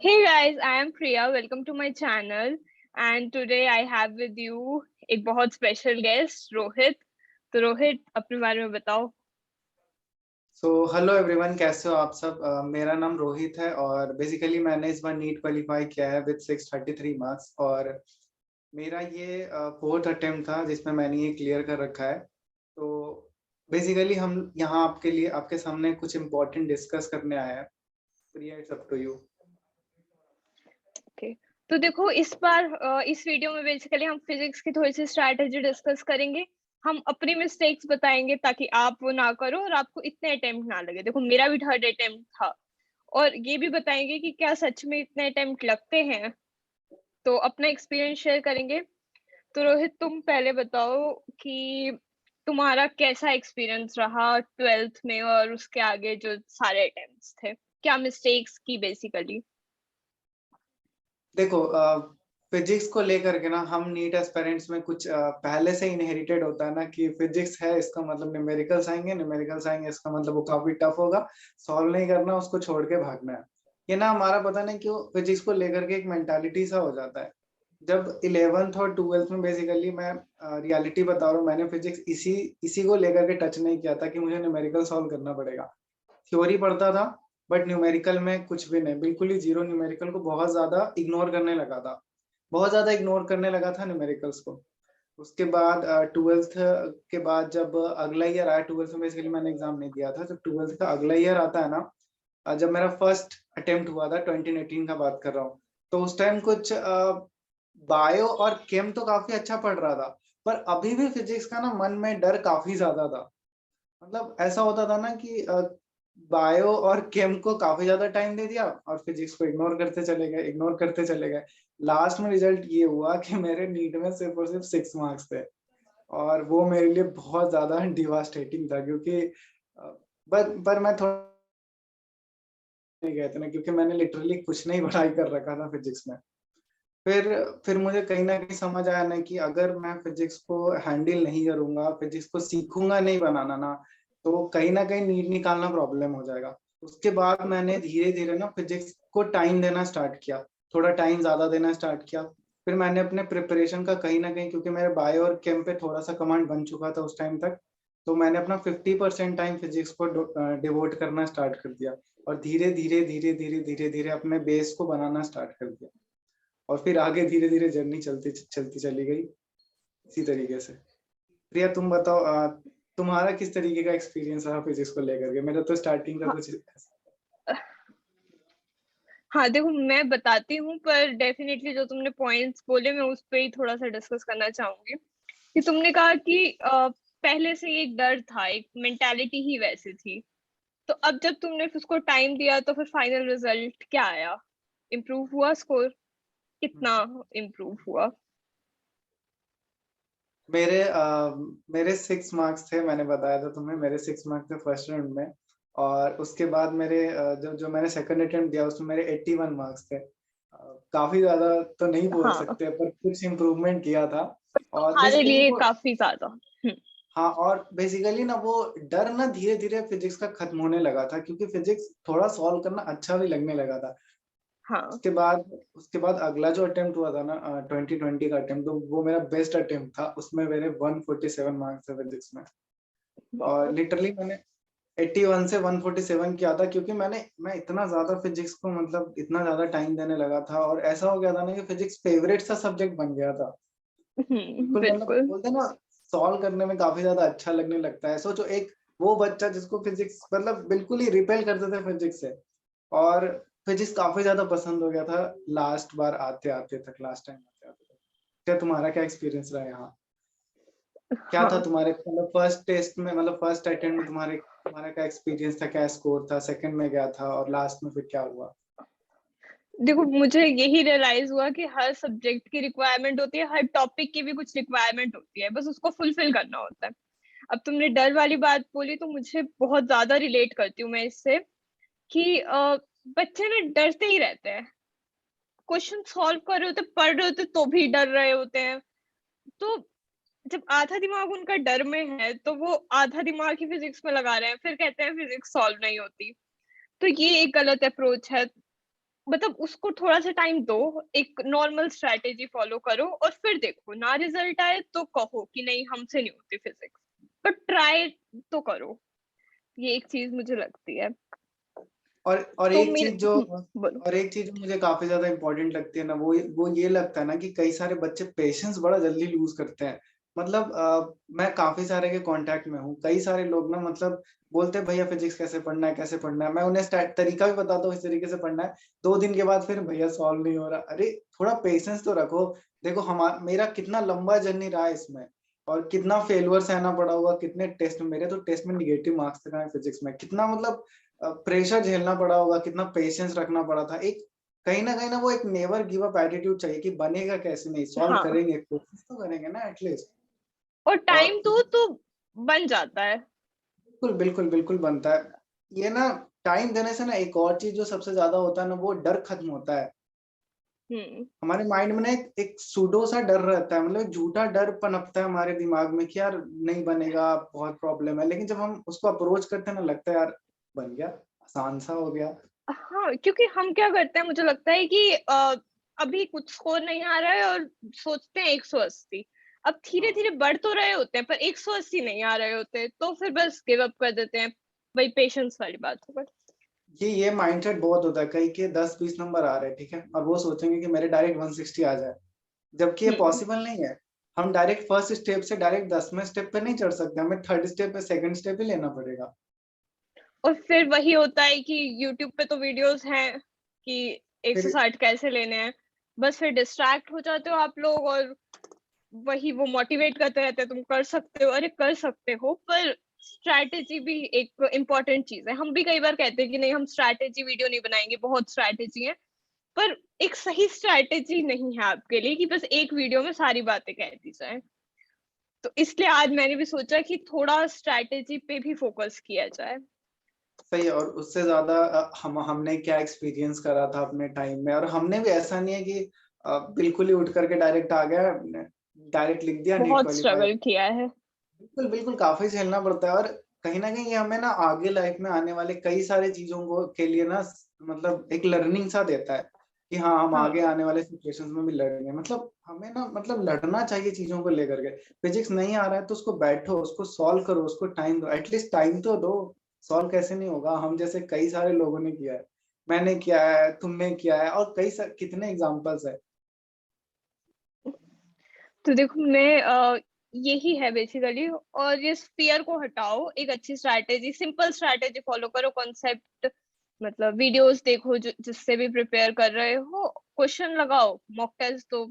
Hey guys, I am Priya. Welcome to my channel. And today I have with you एक बहुत special guest Rohit. तो रोहित अपने बारे में बताओ. सो हेलो एवरीवन, कैसे हो आप सब। मेरा नाम रोहित है और बेसिकली मैंने इस बार नीट क्वालिफाई किया है विद 633 मार्क्स। और मेरा ये फोर्थ अटेम्प्ट था जिसमें मैंने ये क्लियर कर रखा है। तो बेसिकली हम यहाँ आपके लिए आपके सामने कुछ इम्पोर्टेंट डिस्कस करने आए हैं। Priya, it's up to you. Okay. तो देखो इस बार इस वीडियो में बेसिकली हम फिजिक्स की थोड़ी सी स्ट्रैटेजी डिस्कस करेंगे. हम अपनी मिस्टेक्स बताएंगे ताकि आप वो ना करो और आपको इतने अटेम्प्ट ना लगे. देखो मेरा भी थर्ड अटेम्प्ट था. और ये भी बताएंगे कि क्या सच में इतने अटेम्प्ट लगते हैं. तो अपना एक्सपीरियंस शेयर करेंगे. तो रोहित तुम पहले बताओ कि तुम्हारा कैसा एक्सपीरियंस रहा 12th में और उसके आगे जो सारे अटेम्प्ट्स थे. क्या मिस्टेक्स की बेसिकली. देखो, फिजिक्स को लेकर के ना हम नीट एस्पिरेंट्स में कुछ पहले से इनहेरिटेड होता है ना कि फिजिक्स है इसका मतलब न्यूमेरिकल्स आएंगे इसका मतलब वो काफी टफ होगा, सॉल्व नहीं करना, उसको छोड़ के भागना है। ये ना हमारा पता नहीं क्यों फिजिक्स को लेकर के एक मेंटालिटी सा हो जाता है। जब 11th और 12th में बेसिकली मैं रियलिटी बता रहा हूँ, मैंने फिजिक्स इसी इसी को लेकर के टच नहीं किया था कि मुझे न्यूमेरिकल सॉल्व करना पड़ेगा। थ्योरी पढ़ता था बट न्यूमेरिकल में कुछ भी नहीं, बिल्कुल ही जीरो। न्यूमेरिकल को बहुत ज्यादा इग्नोर करने लगा था, बहुत ज्यादा इग्नोर करने लगा था न्यूमेरिकल्स को। उसके बाद 12th के बाद जब अगला ईयर आया, 12th में बेसिकली मैंने एग्जाम नहीं दिया था, जब 12th का अगला ईयर आता है ना, जब मेरा फर्स्ट अटेम्प्ट हुआ था 2018 का बात कर रहा हूँ, तो उस टाइम कुछ बायो और केम तो काफी अच्छा पढ़ रहा था, पर अभी भी फिजिक्स का ना मन में डर काफी ज्यादा था। मतलब ऐसा होता था ना कि बायो और केम को काफी ज्यादा टाइम दे दिया और फिजिक्स को इग्नोर करते चले गए। लास्ट में रिजल्ट ये हुआ कि मेरे नीट में सिर्फ और सिर्फ 6 मार्क्स थे। और वो मेरे लिए बहुत ज्यादा डिवास्टेटिंग था क्योंकि पर मैं थोड़ा नहीं गए थे ना, क्योंकि मैंने लिटरली कुछ नहीं पढ़ाई कर रखा था फिजिक्स में। फिर फिर मुझे कहीं ना कहीं समझ आया ना कि अगर मैं फिजिक्स को हैंडल नहीं करूंगा, फिजिक्स को सीखूंगा नहीं बनाना ना, तो कहीं ना कहीं नीट निकालना प्रॉब्लम हो जाएगा। उसके बाद मैंने धीरे धीरे ना फिजिक्स को टाइम देना स्टार्ट किया, थोड़ा टाइम ज्यादा देना स्टार्ट किया। फिर मैंने अपने प्रिपरेशन का कहीं ना कहीं, क्योंकि मेरे बायो और केम पे थोड़ा सा कमांड बन चुका था उस टाइम तक, तो मैंने अपना 50% टाइम फिजिक्स को डिवोट करना स्टार्ट कर दिया। और धीरे धीरे धीरे धीरे धीरे धीरे अपने बेस को बनाना स्टार्ट कर दिया। और फिर आगे धीरे धीरे जर्नी चलती चलती चली गई इसी तरीके से। प्रिया, तुम बताओ, तुम्हारा किस तरीके का एक्सपीरियंस रहा फिजिक्स को लेकर के। मेरा तो स्टार्टिंग का हाँ, कुछ हाँ देखो मैं बताती हूँ पर डेफिनेटली जो तुमने पॉइंट्स बोले मैं उस पर ही थोड़ा सा डिस्कस करना चाहूंगी. कि तुमने कहा कि पहले से एक डर था, एक मेंटालिटी ही वैसी थी. तो अब जब तुमने उसको टाइम दिया तो फिर फाइनल रिजल्ट क्या आया. इम्प्रूव हुआ स्कोर. कितना इम्प्रूव हुआ. मेरे मेरे 6 मार्क्स थे, मैंने बताया था तुम्हें, मेरे 6 मार्क्स थे फर्स्ट राउंड में। और उसके बाद मेरे जो जो मैंने सेकंड अटेम्प्ट दिया उसमें मेरे 81 मार्क्स थे। काफी ज्यादा तो नहीं बोल हाँ, सकते पर कुछ इम्प्रूवमेंट किया था। और तुम्हारे बेसिकली लिए वो, काफी ज्यादा. हाँ, और बेसिकली ना वो डर ना धीरे धीरे फिजिक्स का खत्म होने लगा था, क्योंकि फिजिक्स थोड़ा सॉल्व करना अच्छा भी लगने लगा था। हाँ. उसके बाद अगला जो अटेम्प्ट हुआ था ना, 2020 का अटेम्प्ट, तो वो मेरा बेस्ट अटेम्प्ट था। उसमें मेरे 147 मार्क्स थे फिजिक्स में। और बहुत. लिटरली मैंने 81 से 147 किया था, क्योंकि मैं इतना ज्यादा फिजिक्स को मतलब इतना ज्यादा टाइम देने लगा था, और ऐसा हो गया था ना कि फिजिक्स फेवरेट सा सब्जेक्ट बन गया था। बिल्कुल, मतलब बिल्कुल. बोलते हैं ना, सॉल्व करने में काफी ज्यादा अच्छा लगने लगता है। सोचो, एक वो बच्चा जिसको फिजिक्स मतलब बिल्कुल ही रिपेल करते थे फिजिक्स से, और फिजिक्स काफी ज्यादा पसंद हो गया था लास्ट बार आते आते तक, लास्ट टाइम आते आते तक। क्या तुम्हारा क्या एक्सपीरियंस रहा यहाँ? क्या था हाँ तुम्हारे मतलब फर्स्ट टेस्ट में, मतलब फर्स्ट अटेम्प्ट में तुम्हारा क्या एक्सपीरियंस था, क्या स्कोर था, सेकंड में क्या था, और लास्ट में फिर क्या हुआ? देखो मुझे यही रियलाइज हुआ कि हर सब्जेक्ट की रिक्वायरमेंट होती है, हर टॉपिक की भी कुछ रिक्वायरमेंट होती है, बस उसको फुलफिल करना होता है. अब तुमने डर वाली बात बोली तो मुझे बहुत ज्यादा रिलेट करती हूँ मैं इससे. कि बच्चे ना डरते ही रहते हैं. क्वेश्चन सॉल्व कर रहे होते, पढ़ रहे होते तो भी डर रहे होते हैं. तो जब आधा दिमाग उनका डर में है तो वो आधा दिमाग ही फिजिक्स में लगा रहे हैं, फिर कहते हैं फिजिक्स सॉल्व नहीं होती. तो ये एक गलत अप्रोच है. मतलब उसको थोड़ा सा टाइम दो, एक नॉर्मल स्ट्रैटेजी फॉलो करो और फिर देखो ना रिजल्ट आए तो कहो कि नहीं हमसे नहीं होती फिजिक्स, बट ट्राई तो करो। ये एक चीज मुझे लगती है। और तो एक मेरे चीज जो बोलो। और एक चीज जो मुझे काफी ज्यादा इम्पोर्टेंट लगती है ना, वो ये लगता है ना कि कई सारे बच्चे पेशेंस बड़ा जल्दी लूज करते हैं। मतलब मैं काफी सारे के कांटेक्ट में हूँ, कई सारे लोग ना मतलब बोलते हैं भैया फिजिक्स कैसे पढ़ना है, कैसे पढ़ना है। मैं उन्हें तरीका भी बताता हूँ इस तरीके से पढ़ना है, 2 दिन के बाद फिर भैया सॉल्व नहीं हो रहा। अरे थोड़ा पेशेंस तो रखो। देखो मेरा कितना लंबा जर्नी रहा है इसमें, और कितना फेलियर सहना पड़ा होगा, कितने टेस्ट, मेरे तो टेस्ट में निगेटिव मार्क्स तक आए फिजिक्स में, कितना मतलब प्रेशर झेलना पड़ा होगा, कितना पेशेंस रखना पड़ा था। एक कहीं ना वो एक नेवर गिव अप एटीट्यूड चाहिए कि बनेगा कैसे नहीं, सॉल्व हाँ, करेंगे, कोशिश तो करेंगे ना एटलीस्ट। और और टाइम दो तो बन जाता है। बिल्कुल बिल्कुल बिल्कुल बनता है। ये ना टाइम देने से ना एक और चीज जो सबसे ज्यादा होता है ना, वो डर खत्म होता है। हम्म। हमारे माइंड में ना एक सूडो सा डर रहता है, मतलब एक झूठा डर पनपता है हमारे दिमाग में कि यार नहीं बनेगा, बहुत प्रॉब्लम है। लेकिन जब हम उसको अप्रोच करते हैं ना, लगता है यार बन गया, आसान सा हो गया। हाँ, क्योंकि हम क्या करते हैं, मुझे लगता है कि अभी कुछ स्कोर नहीं आ रहा है और सोचते हैं 180। अब धीरे हाँ, धीरे बढ़ तो रहे होते हैं पर 180 नहीं आ रहे होते, तो फिर बस गिव अप कर देते हैं। वही पेशेंस वाली बात हो गई। ये माइंडसेट बहुत होता है, कई के 10-20 नंबर आ रहे हैं, ठीक है, और वो सोचेंगे कि मेरे डायरेक्ट 160 आ जाए, जबकि ये हम्म। पॉसिबल नहीं है। हम डायरेक्ट फर्स्ट स्टेप से डायरेक्ट 10वें स्टेप पे नहीं चढ़ सकते, हमें थर्ड स्टेप पे, सेकंड स्टेप ही लेना पड़ेगा। और फिर वही होता है कि यूट्यूब पे तो वीडियोस हैं कि फिर 160 कैसे लेने हैं, बस फिर डिस्ट्रैक्ट हो जाते हो आप लोग, और वही वो मोटिवेट करते रहते हैं तुम कर सकते हो, अरे कर सकते हो, पर स्ट्रैटेजी भी एक इम्पोर्टेंट चीज है। हम भी कई बार कहते हैं कि नहीं हम स्ट्रैटेजी वीडियो नहीं बनाएंगे, बहुत स्ट्रैटेजी है, पर एक सही स्ट्रैटेजी नहीं है आपके लिए कि बस एक वीडियो में सारी बातें कह दी जाए। तो इसलिए आज मैंने भी सोचा कि थोड़ा स्ट्रैटेजी पे भी फोकस किया जाए। सही है। और उससे ज्यादा हमने क्या एक्सपीरियंस करा था अपने टाइम में, और हमने भी ऐसा नहीं है कि बिल्कुल ही उठ करके डायरेक्ट आ गया, डायरेक्ट लिख दिया नीट बहुत क्वालिफाई। स्ट्रगल किया है। बिल्कुल बिल्कुल काफी झेलना पड़ता है। और कहीं ना कहीं ये हमें ना आगे लाइफ में आने वाले कई सारे चीजों को के लिए ना मतलब एक लर्निंग सा देता है कि हाँ, हम आगे हाँ। आने वाले सिचुएशंस में भी लड़ेंगे। मतलब हमें ना मतलब लड़ना चाहिए चीजों को लेकर के। फिजिक्स नहीं आ रहा है तो उसको बैठो, उसको सॉल्व करो, उसको टाइम दो, एटलीस्ट टाइम तो दो। सॉल्व कैसे नहीं होगा, हम जैसे कई सारे लोगों ने किया है, मैंने किया है, तुमने किया है, और कितने एग्जाम्पल्स है। तो देखो मैं यही है बेसिकली, और इस फियर को हटाओ, एक अच्छी स्ट्रैटेजी, सिंपल स्ट्रैटेजी फॉलो करो, कॉन्सेप्ट मतलब वीडियोस देखो जो जिससे भी प्रिपेयर कर रहे हो, क्वेश्चन लगाओ, मॉक टेस्ट दो,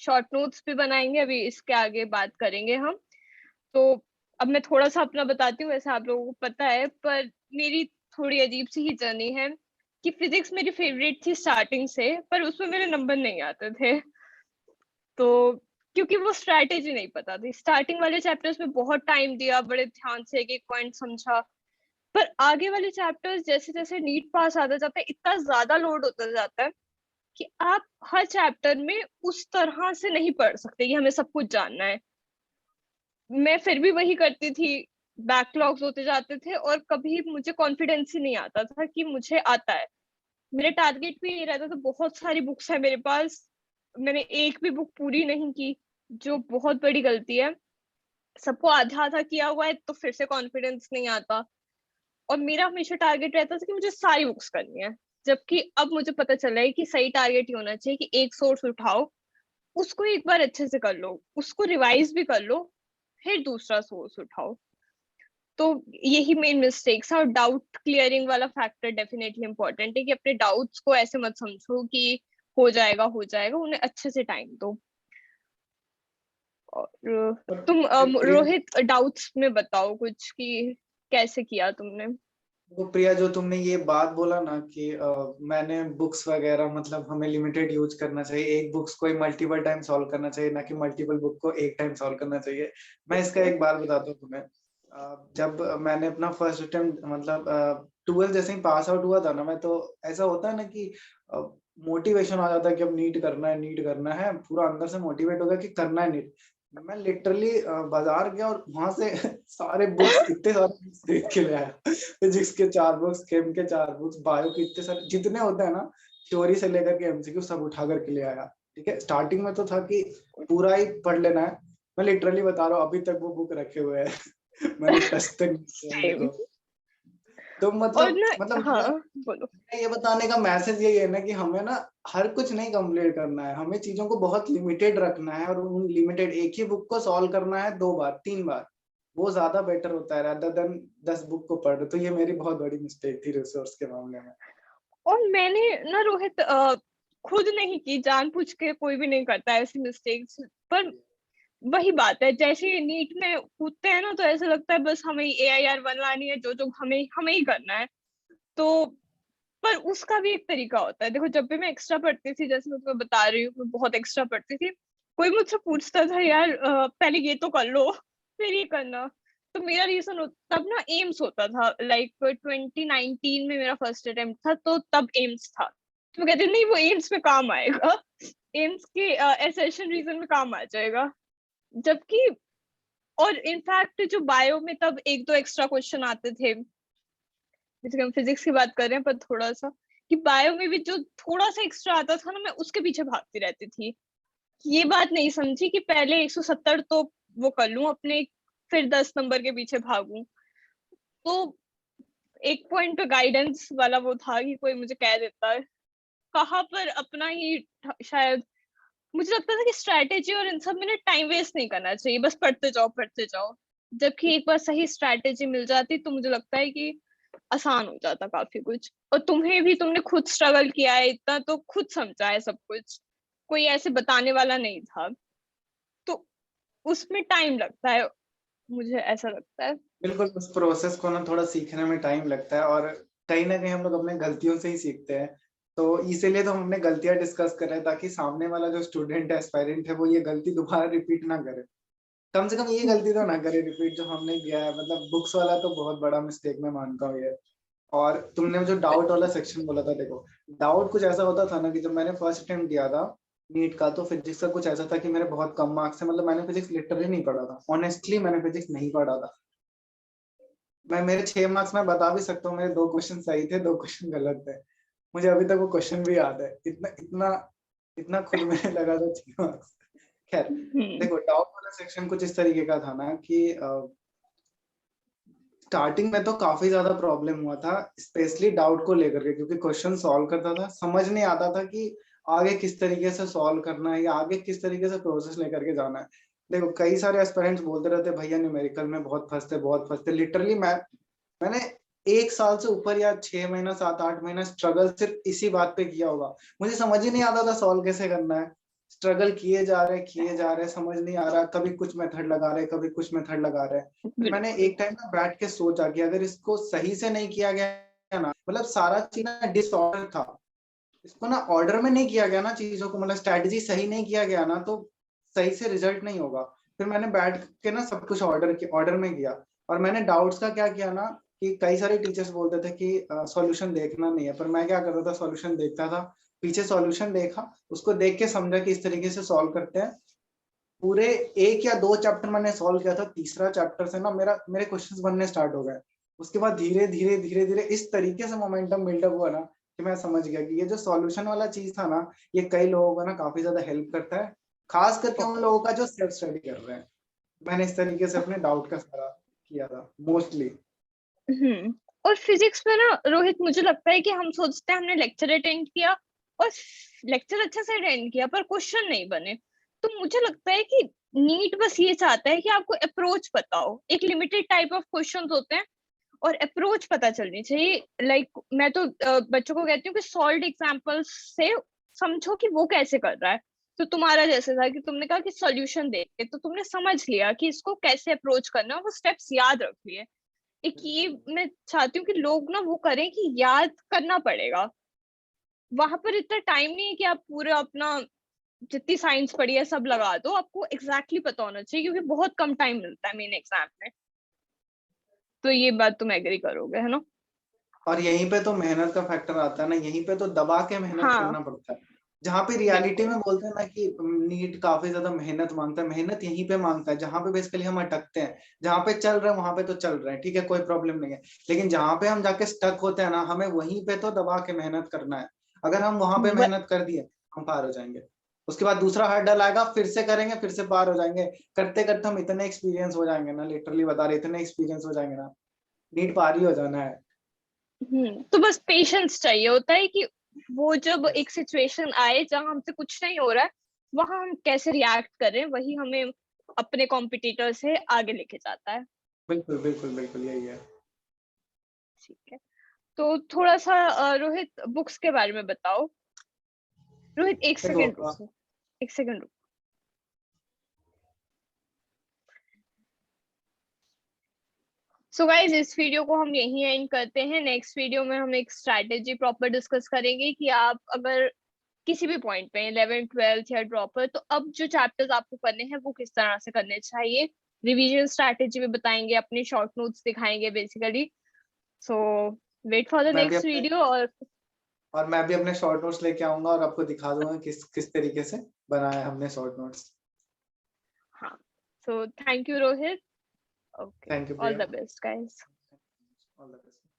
शॉर्ट नोट्स भी बनाएंगे, अभी इसके आगे बात करेंगे हम। तो अब मैं थोड़ा सा अपना बताती हूँ, वैसे आप लोगों को पता है, पर मेरी थोड़ी अजीब सी ही जर्नी है कि फिजिक्स मेरी फेवरेट थी स्टार्टिंग से, पर उसमें मेरे नंबर नहीं आते थे। तो क्योंकि वो स्ट्रैटेजी नहीं पता थी, स्टार्टिंग वाले चैप्टर्स में बहुत टाइम दिया, बड़े ध्यान से एक एक पॉइंट समझा, पर आगे वाले चैप्टर्स जैसे जैसे नीट पास आता जाता है इतना ज्यादा लोड होता जाता है कि आप हर चैप्टर में उस तरह से नहीं पढ़ सकते कि हमें सब कुछ जानना है। मैं फिर भी वही करती थी, बैकलॉग्स होते जाते थे और कभी मुझे कॉन्फिडेंस ही नहीं आता था कि मुझे आता है। मेरे टारगेट भी ये रहता था, बहुत सारी बुक्स है मेरे पास, मैंने एक भी बुक पूरी नहीं की, जो बहुत बड़ी गलती है। सबको आधा आधा किया हुआ है तो फिर से कॉन्फिडेंस नहीं आता। और मेरा हमेशा टारगेट रहता था कि मुझे सारी बुक्स करनी है, जबकि अब मुझे पता चला है कि सही टारगेट ही होना चाहिए कि एक सोर्स उठाओ, उसको एक बार अच्छे से कर लो, उसको रिवाइज भी कर लो, फिर दूसरा सोर्स उठाओ। तो यही मेन मिस्टेक्स है। और डाउट क्लियरिंग वाला फैक्टर डेफिनेटली इंपॉर्टेंट है कि अपने डाउट्स को ऐसे मत समझो कि हो जाएगा, उन्हें अच्छे से टाइम दो। और तुम प्रिया, रोहित डाउट्स में बताओ कुछ कि कैसे किया तुमने। तो प्रिया जो तुमने ये बात बोला ना कि मैंने बुक्स वगैरह, मतलब हमें लिमिटेड यूज करना चाहिए, एक बुक्स को मल्टीपल टाइम सॉल्व करना चाहिए, ना कि मल्टीपल बुक को एक टाइम सॉल्व करना चाहिए। मैं इसका ओके। एक बात बताता हूँ तुम्हें। जब मैंने अपना फर्स्ट अटेम्प्ट मतलब 12 जैसे ही पास आउट हुआ था ना, मैं तो ऐसा होता है ना कि मोटिवेशन आ जाता है कि अब नीट करना है, नीट करना है, पूरा अंदर से मोटिवेट हो गया कि करना है नीट। मैं लिटरली बाजार गया और वहां से सारे बुक्स, इतने सारे बुक्स देख के ले आया। फिजिक्स के 4 बुक्स, केम के 4 बुक्स, बायो के इतने सारे जितने होते हैं ना, थ्योरी से लेकर के एमसीक्यू सब उठा करके ले आया। ठीक है, स्टार्टिंग में तो था कि पूरा ही पढ़ लेना है। मैं लिटरली बता रहा हूँ, अभी तक वो बुक रखे हुए हैं मैंने टच तक नहीं किया सेम। उनको। तो और मतलब ना, मतलब हाँ मेरा बोलो। ये बताने का मैसेज यही है ना कि हमें ना हर कुछ नहीं कंप्लीट करना है, हमें चीजों को बहुत लिमिटेड रखना है, और उन लिमिटेड एक ही बुक को सॉल्व करना है 2 बार 3 बार, वो ज्यादा बेटर होता है rather than 10 बुक को पढ़। तो ये मेरी बहुत बड़ी मिस्टेक थी रिसोर्स के मामले में। और मैंने ना रोहित खुद नहीं की, जानबूझ के कोई भी नहीं करता है ऐसी मिस्टेक्स। पर वही बात है, जैसे नीट में कूदते हैं ना तो ऐसा लगता है बस हमें AIR 1 लानी है, जो जो हमें हमें ही करना है। तो पर उसका भी एक तरीका होता है। देखो जब भी मैं एक्स्ट्रा पढ़ती थी, जैसे मैं तुम्हें बता रही हूँ, मैं बहुत एक्स्ट्रा पढ़ती थी। कोई मुझसे पूछता था यार पहले ये तो कर लो फिर ये करना। तो मेरा रीजन तब ना एम्स होता था, लाइक 2019 में मेरा फर्स्ट अटेम्प्ट था, तो तब एम्स था। तो मैं कहती नहीं वो एम्स में काम आएगा, एम्स के एसेशन रीजन में काम आ जाएगा। जबकि और इनफैक्ट जो बायो में तब एक दो एक्स्ट्रा क्वेश्चन आते थे, जैसे कि हम फिजिक्स की बात कर रहे हैं, पर थोड़ा सा कि बायो में भी जो थोड़ा सा एक्स्ट्रा आता था ना, मैं उसके पीछे भागती रहती थी। ये बात नहीं समझी कि पहले 170 तो वो कर लूं अपने, फिर 10 नंबर के पीछे भागूं। तो एक पॉइंट पे गाइडेंस वाला वो था कि कोई मुझे कह देता है कहाँ पर अपना ही शायद, मुझे लगता था कि स्ट्रैटेजी और इन सब में ना टाइम वेस्ट नहीं करना चाहिए, बस पढ़ते जाओ पढ़ते जाओ। जबकि एक बार सही स्ट्रैटेजी मिल जाती तो मुझे लगता है कि आसान हो जाता काफी कुछ। और तुम्हें भी, तुमने खुद स्ट्रगल किया है इतना, तो खुद समझा है सब कुछ, कोई ऐसे बताने वाला नहीं था। तो उसमें टाइम लगता है, मुझे ऐसा लगता है। बिल्कुल, उस प्रोसेस को ना थोड़ा सीखने में टाइम लगता है, और कहीं ना कहीं हम लोग अपने गलतियों से ही सीखते हैं। तो इसीलिए तो हम अपने गलतियां डिस्कस कर रहे हैं, ताकि सामने वाला जो स्टूडेंट है, एस्पायरेंट है, वो ये गलती दोबारा रिपीट ना करे। कम से कम ये गलती तो ना करे रिपीट जो हमने किया है। मतलब बुक्स वाला तो बहुत बड़ा मिस्टेक मैं मानता हूँ ये। और तुमने जो डाउट वाला सेक्शन बोला था, देखो डाउट कुछ ऐसा होता था ना कि जब मैंने फर्स्ट अटेम्प्ट दिया था नीट का, तो फिजिक्स का कुछ ऐसा था कि मेरे बहुत कम मार्क्स है। मतलब मैंने फिजिक्स लिटरली नहीं पढ़ा था, ऑनेस्टली मैंने फिजिक्स नहीं पढ़ा था। मैं मेरे 6 मार्क्स में बता भी सकता हूँ, मेरे 2 क्वेश्चन सही थे, 2 क्वेश्चन गलत थे। मुझे अभी तक वो क्वेश्चन भी याद है, इतना इतना इतना खुद में लगा था 6 मार्क्स। खैर, हम्म। देखो डाउट वाला सेक्शन कुछ इस तरीके का था ना कि स्टार्टिंग में तो काफी ज्यादा प्रॉब्लम हुआ था, स्पेशली डाउट को लेकर के, क्योंकि क्वेश्चन सॉल्व करता था, समझ नहीं आता था कि आगे किस तरीके से सॉल्व करना है या आगे किस तरीके से प्रोसेस लेकर के जाना है। देखो कई सारे एस्पिरेंट्स बोलते रहते भैया न्यूमेरिकल में बहुत फंसते। लिटरली मैंने 1 साल से ऊपर या 6 महीना 7 8 महीना स्ट्रगल सिर्फ इसी बात पे किया होगा। मुझे समझ ही नहीं आता था सॉल्व कैसे करना है। स्ट्रगल किए जा रहे, समझ नहीं आ रहा, कभी कुछ मेथड लगा रहे, कभी कुछ मेथड लगा रहे। फिर मैंने बिल्कुल। एक टाइम ना बैठ के सोचा कि अगर इसको सही से नहीं किया गया ना, मतलब सारा चीज ना डिसऑर्डर था, इसको ना ऑर्डर में नहीं किया गया ना चीजों को, मतलब स्ट्रैटेजी सही नहीं किया गया ना, तो सही से रिजल्ट नहीं होगा। फिर मैंने बैठ के ना सब कुछ ऑर्डर में किया। और मैंने डाउट्स का क्या किया ना कि कई सारे टीचर्स बोलते थे कि सॉल्यूशन देखना नहीं है, पर मैं क्या करता था, सॉल्यूशन देखता था, पीछे सॉल्यूशन देखा, उसको देख के समझा कि इस तरीके से सॉल्व करते हैं। पूरे 1 या 2 चैप्टर मैंने सॉल्व किया था, तीसरा चैप्टर से ना मेरे क्वेश्चंस बनने स्टार्ट हो गए। उसके बाद धीरे धीरे इस तरीके से मोमेंटम बिल्डअप हुआ ना कि मैं समझ गया कि ये जो सॉल्यूशन वाला चीज था ना, ये कई लोगों का ना काफी ज्यादा हेल्प करता है, खास करके उन लोगों का जो सेल्फ स्टडी कर रहे हैं। मैंने इस तरीके से अपने डाउट का सारा किया था मोस्टली। हम्म। और फिजिक्स में ना रोहित, मुझे लगता है कि हम सोचते हैं हमने लेक्चर अटेंड किया और लेक्चर अच्छे से अटेंड किया, पर क्वेश्चन नहीं बने। तो मुझे लगता है कि नीट बस ये चाहता है कि आपको अप्रोच पता हो, एक लिमिटेड टाइप ऑफ क्वेश्चंस होते हैं और अप्रोच पता चलनी चाहिए। लाइक मैं तो बच्चों को कहती हूँ कि सॉल्व एग्जांपल्स से समझो कि वो कैसे कर रहा है। तो तुम्हारा जैसे था कि तुमने कहा कि सॉल्यूशन देख के तो तुमने समझ लिया कि इसको कैसे अप्रोच करना है, वो स्टेप्स याद रख लिए। एक ये मैं चाहती हूँ कि लोग ना वो करें कि याद करना पड़ेगा। वहां पर इतना टाइम नहीं है कि आप पूरा अपना जितनी साइंस पढ़ी है सब लगा दो, आपको एग्जैक्टली पता होना चाहिए, क्योंकि बहुत कम टाइम मिलता है मेन एग्जाम में। तो ये बात तुम एग्री करोगे, है ना? और यहीं पे तो मेहनत का फैक्टर आता है ना, यहीं पे तो दबा के मेहनत हाँ करना पड़ता है। जहाँ पे रियलिटी बिल्कुल। में बोलते हैं ना कि नीट काफी ज्यादा मेहनत मांगता है, मेहनत यहीं पे मांगता है जहाँ पे बेसिकली हम अटकते हैं। जहाँ पे चल रहे हैं वहां पे तो चल रहे हैं, ठीक है, कोई प्रॉब्लम नहीं है। लेकिन जहाँ पे हम जाके स्टक होते हैं ना, हमें वहीं पे तो दबा के मेहनत करना है। अगर हम वहां पे ब- मेहनत कर दिए हम पार हो जाएंगे। उसके बाद दूसरा हर्डल आएगा, फिर से करेंगे, फिर से पार हो जाएंगे। करते करते हम इतने एक्सपीरियंस हो जाएंगे ना, लिटरली बता रहे, इतने एक्सपीरियंस हो जाएंगे ना, नीट पार ही हो जाना है। तो बस पेशेंस चाहिए होता है कि वो जब एक सिचुएशन आए जहां हमसे कुछ नहीं हो रहा है, वहां हम कैसे रिएक्ट करें, वही हमें अपने कॉम्पिटिटर से आगे लेके जाता है। बिल्कुल बिल्कुल बिल्कुल, यही है। ठीक है, तो थोड़ा सा रोहित बुक्स के बारे में बताओ। रोहित एक देखो सेकंड रुको, एक सेकंड रुको। सो गाइज, इस वीडियो को हम यहीं एंड करते हैं। नेक्स्ट वीडियो में हम एक स्ट्रैटेजी प्रॉपर डिस्कस करेंगे कि आप अगर किसी भी पॉइंट पे 11th 12th या ड्रॉपर, तो अब जो चैप्टर्स आपको करने हैं वो किस तरह से करने चाहिए। रिवीजन स्ट्रैटेजी भी बताएंगे, अपने शॉर्ट नोट्स दिखाएंगे basically. So wait for the मैं भी नेक्स्ट अपने वीडियो। और मैं भी अपने शॉर्ट नोट्स लेके आऊंगा और आपको दिखा दूंगा किस किस तरीके से बनाए हमने शॉर्ट नोट्स। हाँ, so thank you Rohit. Okay, thank you all Priya. The best guys. All the best.